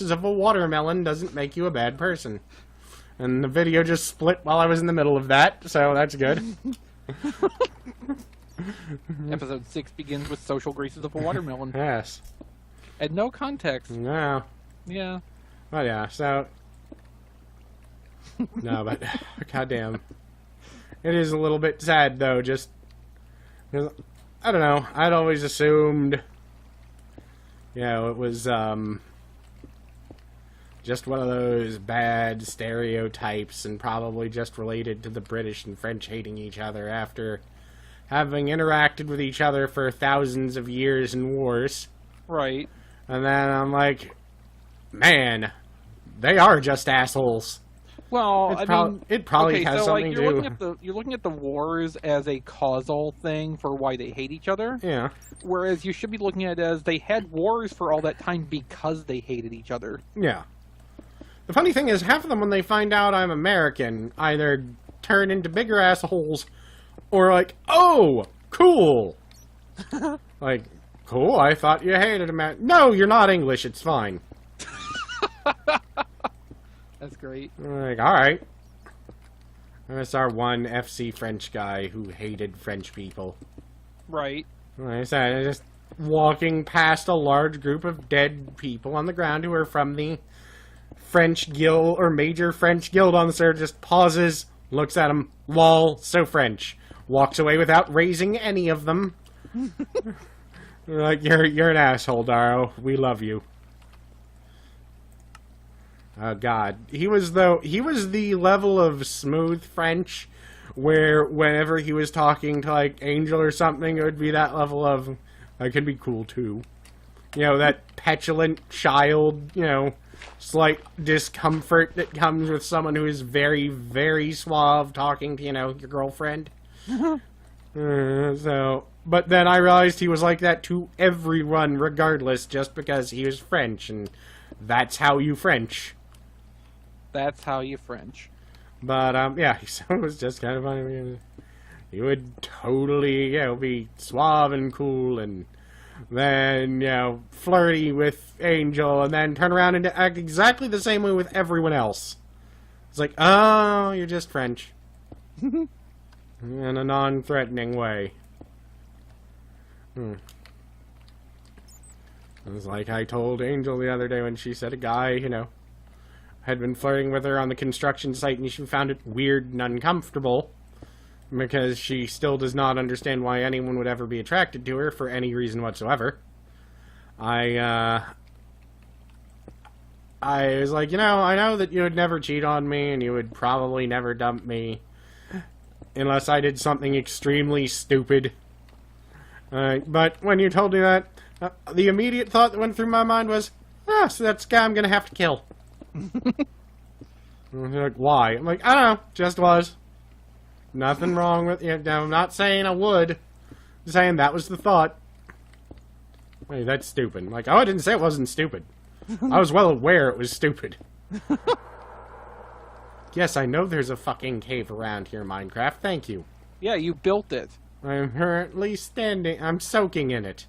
of a watermelon doesn't make you a bad person. And the video just split while I was in the middle of that, so that's good. Episode 6 begins with social graces of a watermelon. Yes. And no context. No. Yeah. Well, yeah, so... No, but... Goddamn. It is a little bit sad, though, just... I don't know. I'd always assumed... You know, it was, just one of those bad stereotypes and probably just related to the British and French hating each other after having interacted with each other for thousands of years in wars. Right. And then I'm like, man, they are just assholes. Well, it probably has something to do. You're looking at the wars as a causal thing for why they hate each other. Yeah. Whereas you should be looking at it as they had wars for all that time because they hated each other. Yeah. The funny thing is, half of them, when they find out I'm American, either turn into bigger assholes or like, oh, cool. Like, cool, I thought you hated America. No, you're not English, it's fine. That's great. Like, alright. That's our one FC French guy who hated French people. Right. Like I said, just walking past a large group of dead people on the ground who are from the French guild, or major French guild on the server, just pauses, looks at him, lol, so French. Walks away without raising any of them. Like, you're an asshole, Daro. We love you. Oh, God. He was the level of smooth French where whenever he was talking to, like, Angel or something, it would be that level of, I can be cool, too. You know, that petulant child, you know, slight discomfort that comes with someone who is very, very suave talking to, you know, your girlfriend. But then I realized he was like that to everyone regardless, just because he was French, and that's how you French. That's how you French. But, yeah, so it was just kind of funny. He would totally, you know, be suave and cool, and then, you know, flirty with Angel, and then turn around and act exactly the same way with everyone else. It's like, oh, you're just French. In a non-threatening way. It was like I told Angel the other day when she said a guy, you know, had been flirting with her on the construction site, and she found it weird and uncomfortable because she still does not understand why anyone would ever be attracted to her for any reason whatsoever. I was like, you know, I know that you would never cheat on me, and you would probably never dump me unless I did something extremely stupid. But when you told me that, the immediate thought that went through my mind was, so that's the guy I'm gonna have to kill. Like, why? I'm like, I don't know, just was. Nothing wrong with it. I'm not saying I would. I'm saying that was the thought. Hey, that's stupid. I'm like, oh, I didn't say it wasn't stupid. I was well aware it was stupid. Yes, I know there's a fucking cave around here, Minecraft. Thank you. Yeah, you built it. I'm currently standing. I'm soaking in it.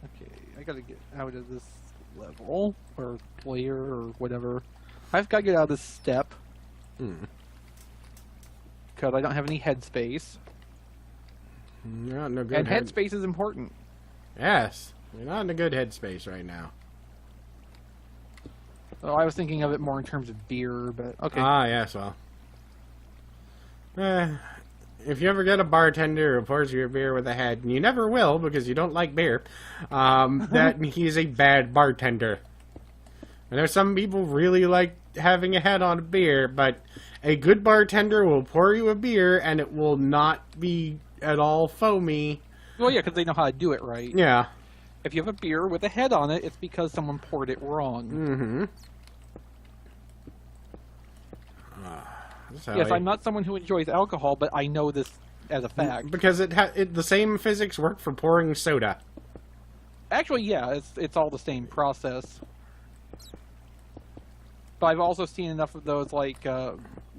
Okay, I gotta get out of this level, or layer, or whatever. I've gotta get out of this step. Because I don't have any headspace. You're not in a good and headspace is important. Yes. You're not in a good headspace right now. Oh, I was thinking of it more in terms of beer, but okay. Ah, yes, well. If you ever get a bartender who pours you a beer with a head, and you never will because you don't like beer, that he's a bad bartender. I know some people really like having a head on a beer, but a good bartender will pour you a beer and it will not be at all foamy. Well, yeah, because they know how to do it right. Yeah. If you have a beer with a head on it, it's because someone poured it wrong. Mm-hmm. Yes, I'm not someone who enjoys alcohol, but I know this as a fact. Because the same physics work for pouring soda. Actually, yeah, it's all the same process. But I've also seen enough of those, like,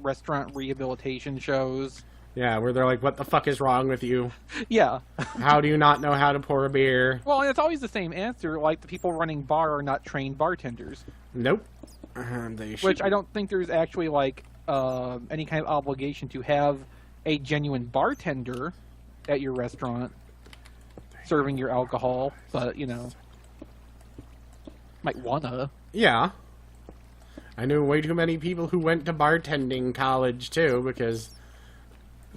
restaurant rehabilitation shows Yeah, where they're like, what the fuck is wrong with you? Yeah. How do you not know how to pour a beer? Well, and it's always the same answer. Like, the people running bar are not trained bartenders. Nope. They should. Which I don't think there's actually, like, any kind of obligation to have a genuine bartender at your restaurant serving your alcohol. But, you know, might wanna. Yeah. I knew way too many people who went to bartending college, too, because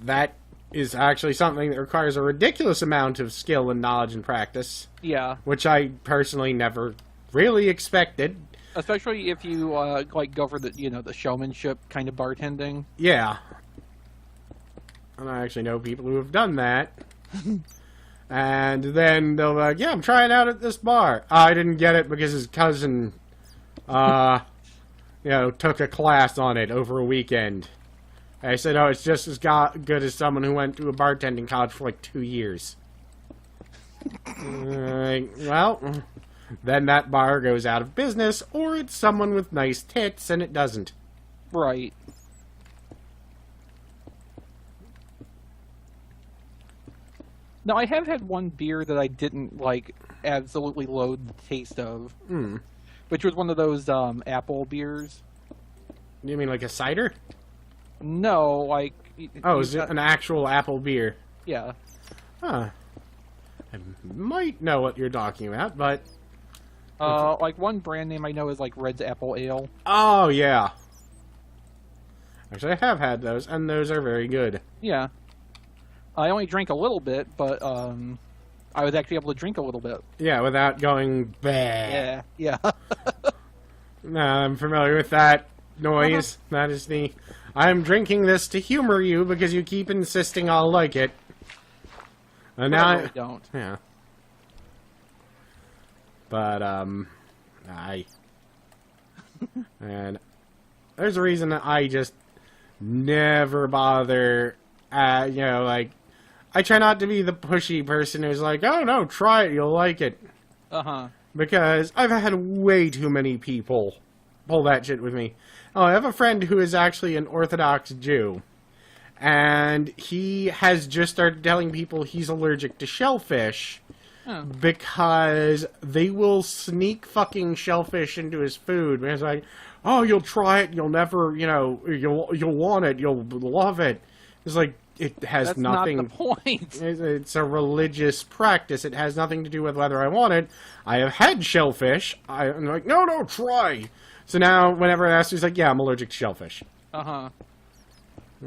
that is actually something that requires a ridiculous amount of skill and knowledge and practice. Yeah. Which I personally never really expected. Especially if you, like, go for the, you know, the showmanship kind of bartending. Yeah. And I actually know people who have done that. And then they'll be like, yeah, I'm trying out at this bar. I didn't get it because his cousin, you know, took a class on it over a weekend. I said, oh, it's just as good as someone who went to a bartending college for like 2 years. Well, then that bar goes out of business, or it's someone with nice tits, and it doesn't. Right. Now, I have had one beer that I didn't, like, absolutely loathe the taste of. Which was one of those, apple beers. You mean like a cider? No, like... Oh, is it an actual apple beer? Yeah. Huh. I might know what you're talking about, but... Like, one brand name I know is, like, Red's Apple Ale. Oh, yeah. Actually, I have had those, and those are very good. Yeah. I only drank a little bit, but, I was actually able to drink a little bit. Yeah, without going bah. Yeah. No, I'm familiar with that noise. That is the... I'm drinking this to humor you because you keep insisting I'll like it. And now I really don't. Yeah. But, and there's a reason that I just never bother, you know, like, I try not to be the pushy person who's like, oh no, try it, you'll like it. Uh-huh. Because I've had way too many people pull that shit with me. Oh, I have a friend who is actually an Orthodox Jew. And he has just started telling people he's allergic to shellfish. Oh. Because they will sneak fucking shellfish into his food. And it's like, oh, you'll try it, you'll never, you know, you'll want it, you'll love it. It's like, it has That's nothing... not the point. It's a religious practice. It has nothing to do with whether I want it. I have had shellfish. I'm like, no, try. So now, whenever I ask, he's like, yeah, I'm allergic to shellfish. Uh-huh.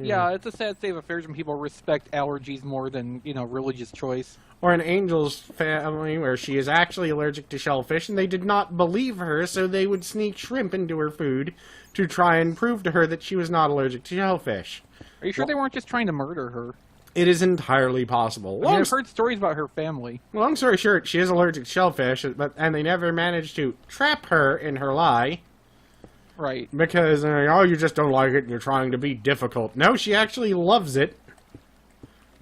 Yeah, it's a sad state of affairs when people respect allergies more than, you know, religious choice. Or an Angel's family where she is actually allergic to shellfish, and they did not believe her, so they would sneak shrimp into her food to try and prove to her that she was not allergic to shellfish. Are you sure they weren't just trying to murder her? It is entirely possible. I mean, I've heard stories about her family. Long story short, she is allergic to shellfish, and they never managed to trap her in her lie. Right. Because, oh, you just don't like it and you're trying to be difficult. No, she actually loves it.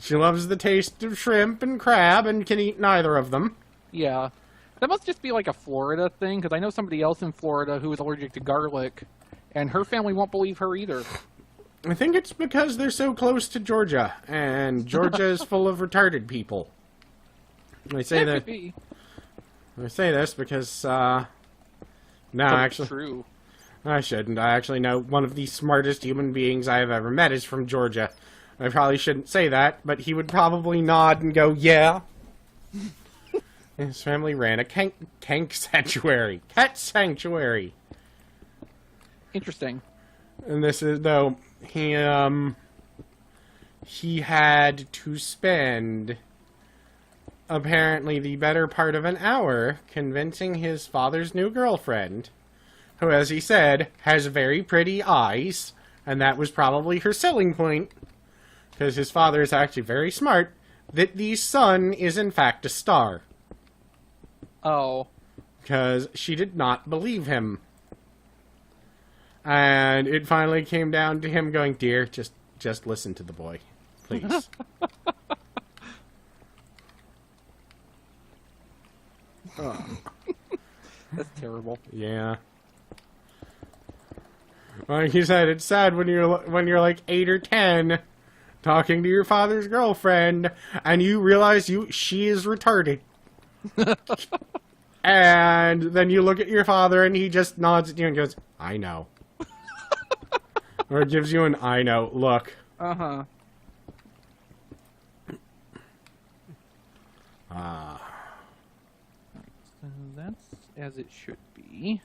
She loves the taste of shrimp and crab and can eat neither of them. Yeah. That must just be like a Florida thing, because I know somebody else in Florida who is allergic to garlic, and her family won't believe her either. I think it's because they're so close to Georgia, and Georgia is full of retarded people. I say that. I say this because, no, actually, true. I shouldn't. I actually know one of the smartest human beings I have ever met is from Georgia. I probably shouldn't say that, but he would probably nod and go, yeah. His family ran a cat sanctuary. Interesting. And this is, though, he had to spend apparently the better part of an hour convincing his father's new girlfriend, who, as he said, has very pretty eyes, and that was probably her selling point, because his father is actually very smart, that the sun is in fact a star. Oh. Because she did not believe him. And it finally came down to him going, dear, just listen to the boy, please. Oh. That's terrible. Yeah. Like you said, it's sad when you're like 8 or 10, talking to your father's girlfriend, and you realize she is retarded. And then you look at your father, and he just nods at you and goes, I know. Or gives you an I know look. Uh-huh. So that's as it should be.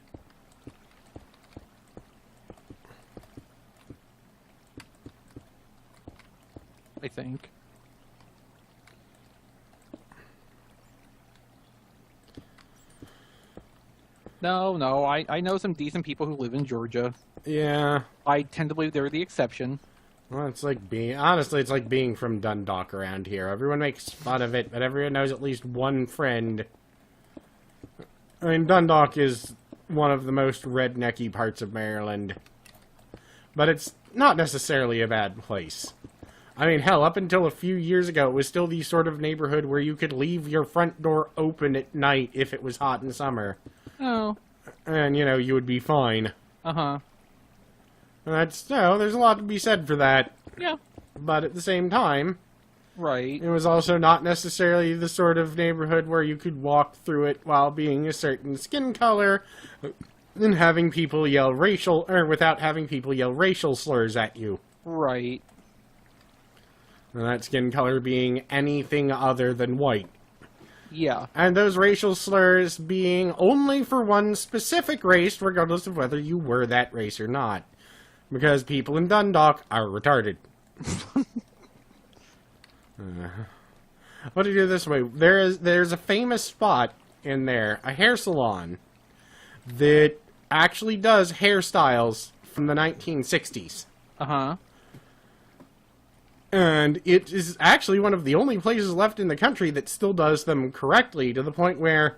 I think. No, I know some decent people who live in Georgia. Yeah. I tend to believe they're the exception. Well, it's like honestly, it's like being from Dundalk around here. Everyone makes fun of it, but everyone knows at least one friend. I mean, Dundalk is one of the most rednecky parts of Maryland. But it's not necessarily a bad place. I mean, hell, up until a few years ago, it was still the sort of neighborhood where you could leave your front door open at night if it was hot in summer. Oh. And, you would be fine. Uh-huh. And that's, there's a lot to be said for that. Yeah. But at the same time, right. it was also not necessarily the sort of neighborhood where you could walk through it while being a certain skin color and having people yell without having people yell racial slurs at you. Right. And that skin color being anything other than white. Yeah. And those racial slurs being only for one specific race, regardless of whether you were that race or not. Because people in Dundalk are retarded. What do you do this way? There's a famous spot in there, a hair salon, that actually does hairstyles from the 1960s. Uh-huh. And it is actually one of the only places left in the country that still does them correctly, to the point where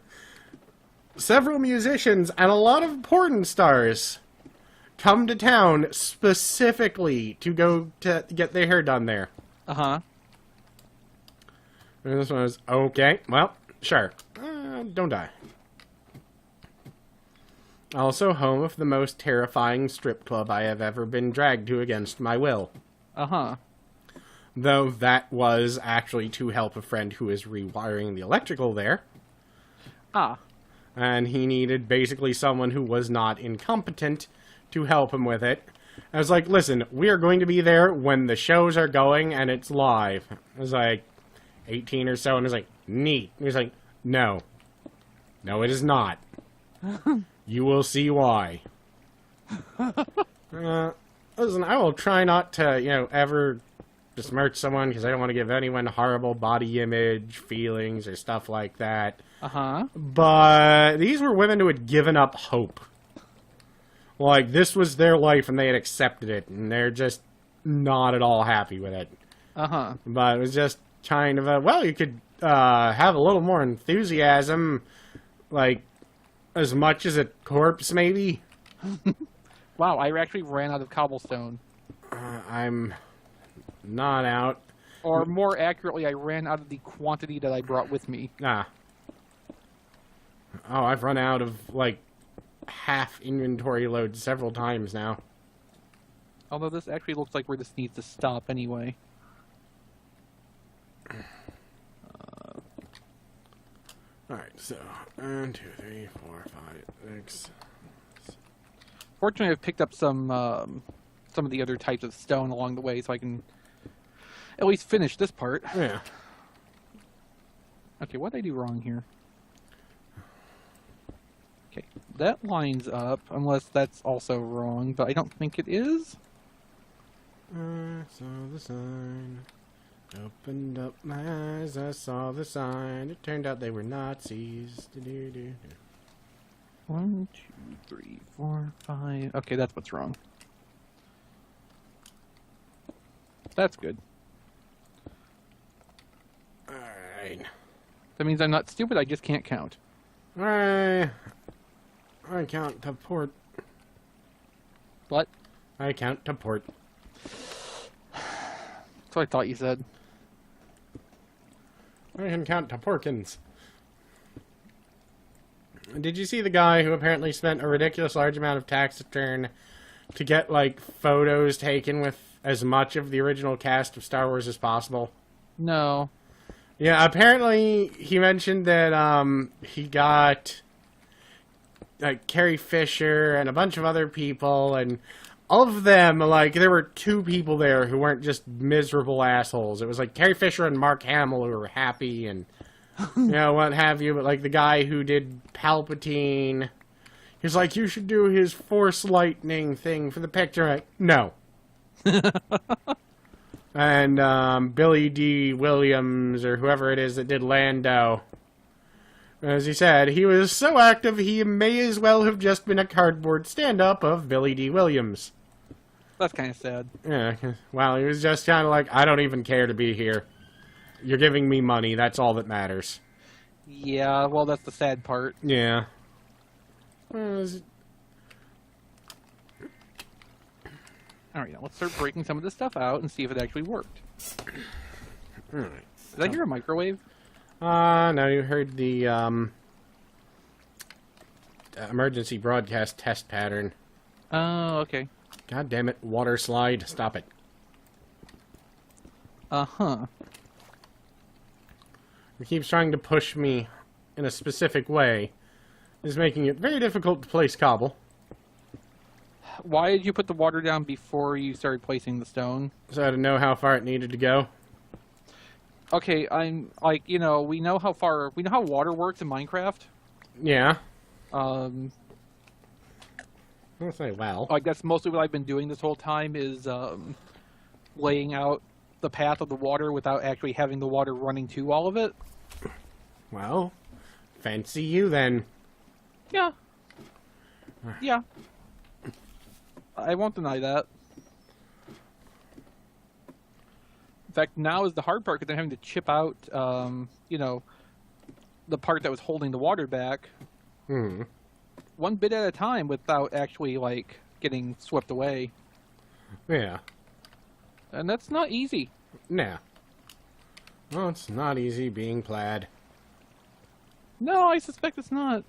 several musicians and a lot of porn stars come to town specifically to go to get their hair done there. Uh-huh. And this one was, okay, well, sure. Don't die. Also home of the most terrifying strip club I have ever been dragged to against my will. Uh-huh. Though that was actually to help a friend who is rewiring the electrical there. Ah. And he needed basically someone who was not incompetent to help him with it. I was like, listen, we are going to be there when the shows are going and it's live. I was like, 18 or so, and I was like, neat. He was like, no. No, it is not. You will see why. Listen, I will try not to, ever besmirch someone, because I don't want to give anyone horrible body image feelings or stuff like that. Uh-huh. But these were women who had given up hope. Like, this was their life, and they had accepted it, and they're just not at all happy with it. Uh-huh. But it was just kind of you could have a little more enthusiasm, like, as much as a corpse, maybe? Wow, I actually ran out of cobblestone. I'm not out. Or more accurately, I ran out of the quantity that I brought with me. Oh, I've run out of, like, half inventory load several times now. Although this actually looks like where this needs to stop anyway. Alright, so 1, 2, 3, 4, 5, 6. Fortunately, I've picked up some of the other types of stone along the way, so I can at least finish this part. Yeah. Okay, what did I do wrong here? Okay, that lines up, unless that's also wrong, but I don't think it is. I saw the sign. Opened up my eyes, I saw the sign. It turned out they were Nazis. 1, 2, 3, 4, 5. Okay, that's what's wrong. That's good. Alright. That means I'm not stupid, I just can't count. I count to port. What? I count to port. That's what I thought you said. I can count to Porkins. Did you see the guy who apparently spent a ridiculous large amount of tax return to get, like, photos taken with as much of the original cast of Star Wars as possible? No. Yeah, apparently he mentioned that he got like Carrie Fisher and a bunch of other people, and all of them, like, there were two people there who weren't just miserable assholes. It was like Carrie Fisher and Mark Hamill who were happy and, you know, what have you. But, like, the guy who did Palpatine, he's like, you should do his Force Lightning thing for the picture. Like, no. And Billy D. Williams, or whoever it is that did Lando, as he said, he was so active he may as well have just been a cardboard stand-up of Billy D. Williams. That's kind of sad. Yeah, well, he was just kind of like, I don't even care to be here. You're giving me money, that's all that matters. Yeah, well, that's the sad part. Yeah. Alright, now let's start breaking some of this stuff out and see if it actually worked. Alright. Did I hear a microwave? No, you heard the, emergency broadcast test pattern. Oh, okay. God damn it, water slide, stop it. Uh-huh. It keeps trying to push me in a specific way. It's making it very difficult to place cobble. Why did you put the water down before you started placing the stone? So I didn't know how far it needed to go. Okay, I'm, like, you know, we know how water works in Minecraft. Yeah. I'll say, well. Like, that's mostly what I've been doing this whole time is, laying out the path of the water without actually having the water running to all of it. Well, fancy you then. Yeah. Yeah. I won't deny that. In fact, now is the hard part because I'm having to chip out, you know, the part that was holding the water back. One bit at a time without actually, like, getting swept away. Yeah. And that's not easy. Nah. Well, it's not easy being plaid. No, I suspect it's not.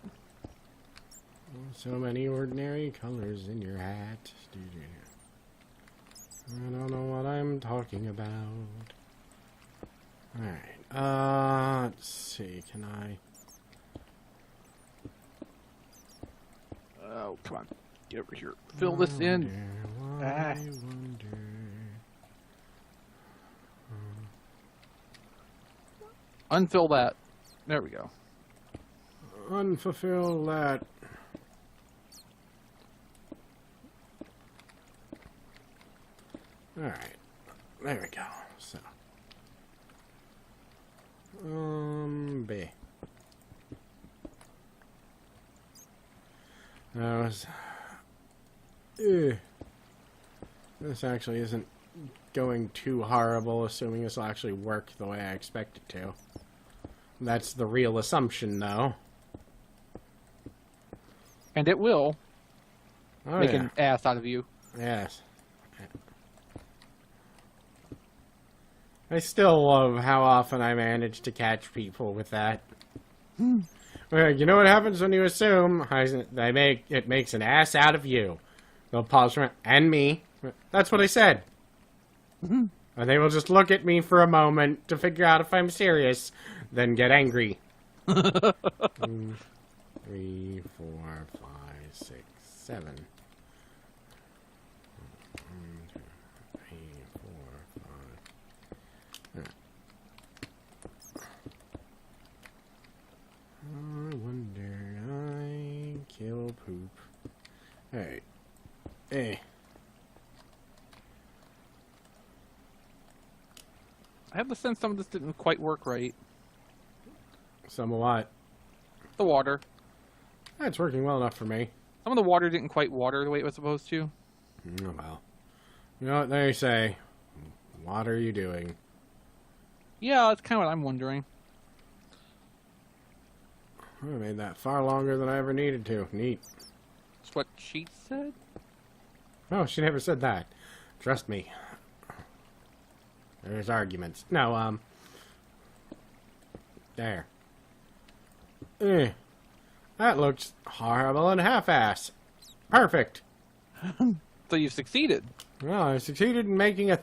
So many ordinary colors in your hat. I don't know what I'm talking about. Alright, let's see, can I... Oh, come on. Get over here. Fill this in. Ah. Unfill that. There we go. Unfulfill that. Alright. There we go. So. B. That was... This actually isn't going too horrible, assuming this will actually work the way I expect it to. That's the real assumption, though. And it will make an ass out of you. Yes. I still love how often I manage to catch people with that. Well, you know what happens when you assume it makes an ass out of you. They'll pause for and me. That's what I said. And they will just look at me for a moment to figure out if I'm serious, then get angry. 2, 3, 4, 5, 6, 7. 1, 2, 3, 4, 5. I wonder I kill poop. Alright. Hey. I have the sense some of this didn't quite work right. Some of what? The water. That's working well enough for me. Some of the water didn't quite water the way it was supposed to. Oh, well. You know what they say. What are you doing? Yeah, that's kind of what I'm wondering. I made that far longer than I ever needed to. Neat. That's what she said? Oh, she never said that. Trust me. There's arguments. No, there. That looks horrible and half-ass. Perfect. So you've succeeded. Well, I succeeded in making a